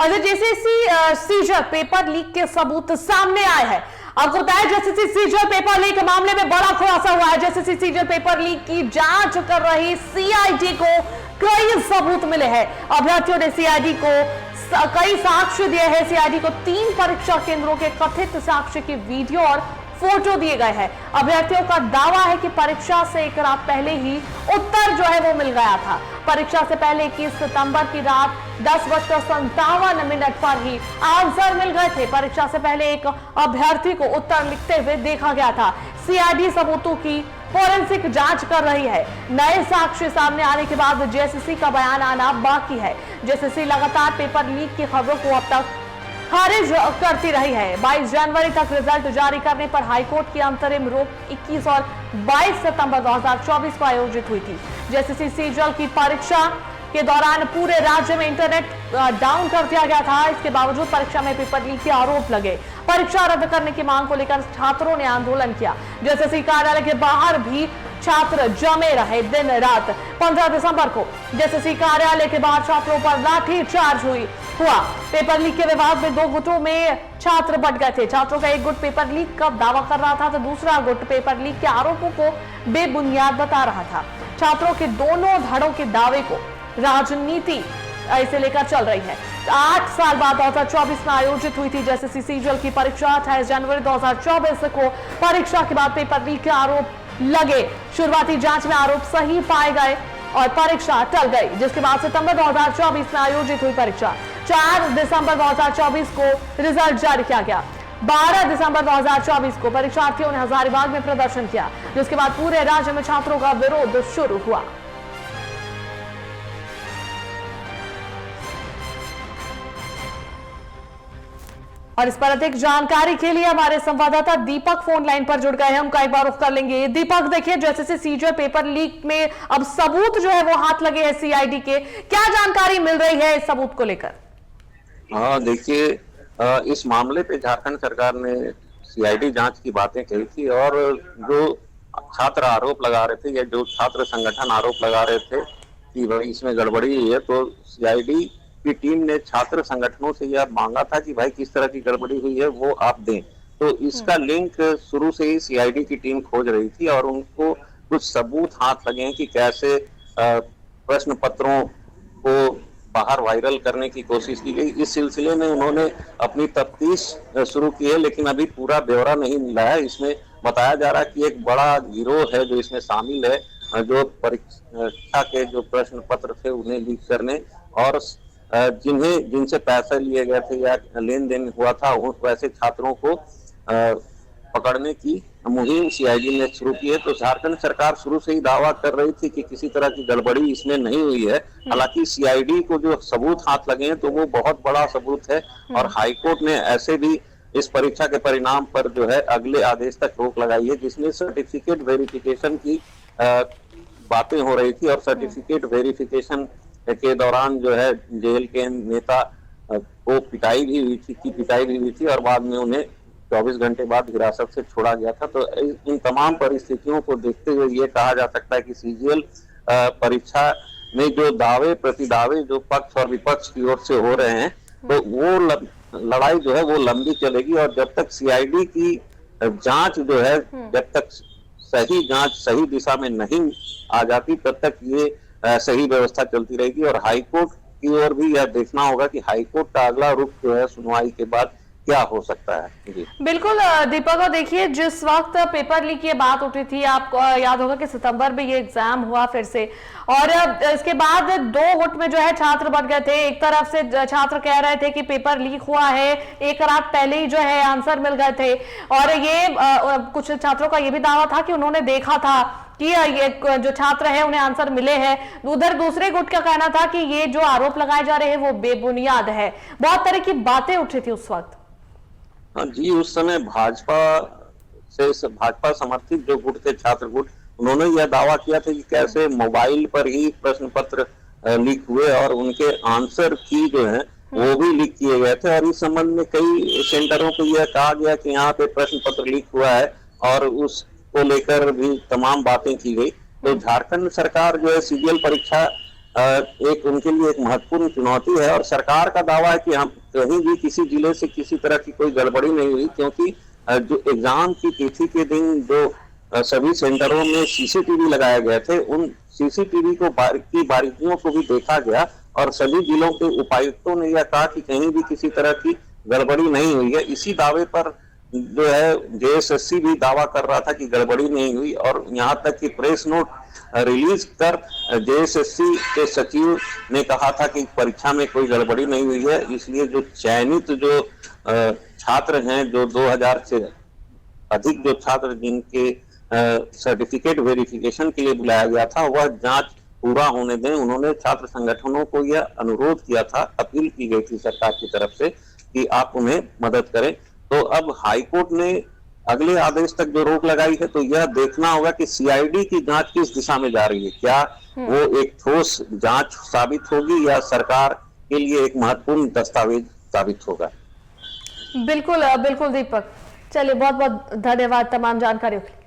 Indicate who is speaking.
Speaker 1: और JCC scissor paper leak के सबूत सामने आए हैं। आपको बताया जेसीसी सीजर पेपर लीक मामले में बड़ा खुलासा हुआ है। जेसीसी सीजर पेपर लीक की जांच कर रही सीआईडी को कई सबूत मिले हैं। अभ्यर्थियों ने सीआईडी को कई साक्ष्य दिए हैं। सीआईडी को 3 परीक्षा केंद्रों के कथित साक्ष्य की वीडियो और फोटो दिए गए हैं। अभ्यर्थियों का दावा है कि परीक्षा से एक रात पहले ही उत्तर जो है वो मिल गया था। परीक्षा से पहले 21 सितंबर की रात 10:57 पर ही आंसर मिल गए थे। परीक्षा से पहले एक अभ्यर्थी को उत्तर लिखते हुए देखा गया था। सीआईडी सबूतों की फोरेंसिक जांच कर रही है। नए साक्ष्य सामने आने के बाद जेसीसी का बयान आना बाकी है। जेसीसी लगातार पेपर लीक की खबरों को अब तक खारिज करती रही है। 22 जनवरी तक रिजल्ट जारी करने पर हाईकोर्ट की अंतरिम रोक 21 और 22 सितंबर 2024 को आयोजित हुई थी। जेसीसी सीजल की परीक्षा के दौरान पूरे राज्य में इंटरनेट डाउन कर दिया गया था। इसके बावजूद परीक्षा में पेपर लीक के आरोप लगे। परीक्षा रद्द करने की मांग को लेकर छात्रों ने आंदोलन किया। जेसीसी कार्यालय के बाहर भी छात्र जमे रहे दिन रात। 15 दिसंबर को जेसीसी कार्यालय के बाहर छात्रों पर लाठीचार्ज हुआ। पेपर लीक के विवाद में 2 गुटों में छात्र बंट गए थे। छात्रों का एक गुट पेपर लीक का दावा कर रहा था तो दूसरा गुट पेपर लीक के आरोपों को बेबुनियाद बता रहा था। छात्रों के दोनों धड़ों के दावे को राजनीति इसे लेकर चल रही है। 8 साल बाद 2024 में आयोजित हुई थी जेसीसी सीजल की परीक्षा। 28 जनवरी 2024 को परीक्षा के बाद पेपर लीक के आरोप लगे। शुरुआती जांच में आरोप सही पाए गए और परीक्षा टल गई, जिसके बाद सितंबर 2024 में आयोजित हुई परीक्षा 4 दिसंबर 2024 को रिजल्ट जारी किया गया। 12 दिसंबर 2024 को परीक्षार्थियों ने हजारीबाग में प्रदर्शन किया, जिसके बाद पूरे राज्य में छात्रों का विरोध शुरू हुआ। और इस पर अधिक जानकारी के लिए हमारे संवाददाता दीपक फोन लाइन पर जुड़ गए हैं। हम कई बार रुख कर लेंगे। दीपक, देखिए जेसीसी सीजर पेपर लीक में अब सबूत जो है वो हाथ लगे हैं सीआईडी के, क्या जानकारी मिल रही है इस सबूत को लेकर?
Speaker 2: हाँ, देखिए, इस मामले पे झारखंड सरकार ने सीआईडी जांच की बातें कही थी और जो छात्र आरोप लगा रहे थे या जो छात्र संगठन आरोप लगा रहे थे कि भाई इसमें गड़बड़ी हुई है, तो सीआईडी की टीम ने छात्र संगठनों से यह मांगा था कि भाई किस तरह की गड़बड़ी हुई है वो आप दें। तो इसका लिंक शुरू से ही सीआईडी की टीम खोज रही थी और उनको कुछ सबूत हाथ लगे हैं कि कैसे प्रश्न पत्रों को बाहर वायरल करने की कोशिश की गई। इस सिलसिले में उन्होंने अपनी तफ्तीश शुरू की है, लेकिन अभी पूरा ब्यौरा नहीं मिला है। इसमें बताया जा रहा है कि एक बड़ा गिरोह है जो इसमें शामिल है, जो परीक्षा के जो प्रश्न पत्र थे उन्हें लीक करने और जिनसे पैसे लिए गए थे या लेन देन हुआ था वैसे छात्रों को पकड़ने की मुहिम सीआईडी ने शुरू की है। तो झारखंड सरकार शुरू से ही दावा कर रही थी कि किसी तरह की गड़बड़ी इसमें नहीं हुई है। हालांकि सीआईडी को जो सबूत हाथ लगे हैं तो वो बहुत बड़ा सबूत है और हाईकोर्ट ने ऐसे भी इस परीक्षा के परिणाम पर जो है अगले आदेश तक रोक लगाई है, जिसमें सर्टिफिकेट वेरिफिकेशन की बातें हो रही थी और सर्टिफिकेट वेरिफिकेशन के दौरान जो है जेल के नेता को पिटाई भी हुई थी और बाद में उन्हें 24 घंटे बाद हिरासत से छोड़ा गया था। तो इन तमाम परिस्थितियों को देखते हुए ये कहा जा सकता है कि सीजीएल परीक्षा में जो दावे प्रतिदावे जो पक्ष और विपक्ष की ओर से हो रहे हैं, तो वो लड़ाई जो है वो लंबी चलेगी और जब तक सीआईडी की जांच जो है जब तक सही जांच सही दिशा में नहीं आ जाती तब तक ये सही व्यवस्था चलती रहेगी। और हाईकोर्ट की ओर भी यह देखना होगा कि हाईकोर्ट का अगला रुख जो है सुनवाई के बाद क्या हो सकता है। जी
Speaker 1: बिल्कुल दीपक, और देखिए जिस वक्त पेपर लीक की बात उठी थी, आपको याद होगा कि सितंबर में ये एग्जाम हुआ फिर से, और इसके बाद 2 गुट में जो है छात्र बन गए थे। एक तरफ से छात्र कह रहे थे कि पेपर लीक हुआ है, एक रात पहले ही जो है आंसर मिल गए थे, और ये कुछ छात्रों का ये भी दावा था कि उन्होंने देखा था कि ये जो छात्र है उन्हें आंसर मिले हैं। उधर दूसरे गुट का कहना था कि ये जो आरोप लगाए जा रहे हैं वो बेबुनियाद है। बहुत तरह की बातें उठी थी उस वक्त।
Speaker 2: हाँ जी, उस समय भाजपा समर्थित जो गुट थे, छात्र गुट, उन्होंने यह दावा किया था कि कैसे मोबाइल पर ही प्रश्न पत्र लीक हुए और उनके आंसर की जो है वो भी लीक किए गए थे। और इस संबंध में कई सेंटरों को यह कहा गया कि यहाँ पे प्रश्न पत्र लीक हुआ है और उसको लेकर भी तमाम बातें की गई। तो झारखंड सरकार जो है सीजीएल परीक्षा एक उनके लिए एक महत्वपूर्ण चुनौती है। और सरकार का दावा है कि हम कहीं भी किसी जिले से किसी तरह की कोई गड़बड़ी नहीं हुई, क्योंकि जो एग्जाम की तिथि के दिन जो सभी सेंटरों में सीसीटीवी लगाए गए थे, उन सीसीटीवी को की बारीकियों को भी देखा गया और सभी जिलों के उपायुक्तों ने यह कहा कि कहीं भी किसी तरह की गड़बड़ी नहीं हुई है। इसी दावे पर जो है जेएसएससी भी दावा कर रहा था कि गड़बड़ी नहीं हुई, और यहाँ तक कि प्रेस नोट रिलीज कर जेएसएससी के सचिव ने कहा था कि परीक्षा में कोई गड़बड़ी नहीं हुई है। इसलिए जो चयनित जो छात्र हैं, जो 2000 से अधिक जो छात्र जिनके सर्टिफिकेट वेरिफिकेशन के लिए बुलाया गया था, वह जांच पूरा होने दें। उन्होंने छात्र संगठनों को यह अनुरोध किया था, अपील की गई थी सरकार की तरफ से कि आप उन्हें मदद करें। तो अब हाईकोर्ट ने अगले आदेश तक जो रोक लगाई है, तो यह देखना होगा कि सीआईडी की जांच किस दिशा में जा रही है। क्या वो एक ठोस जांच साबित होगी या सरकार के लिए एक महत्वपूर्ण दस्तावेज साबित होगा।
Speaker 1: बिल्कुल बिल्कुल दीपक, चलिए बहुत बहुत धन्यवाद तमाम जानकारियों के लिए।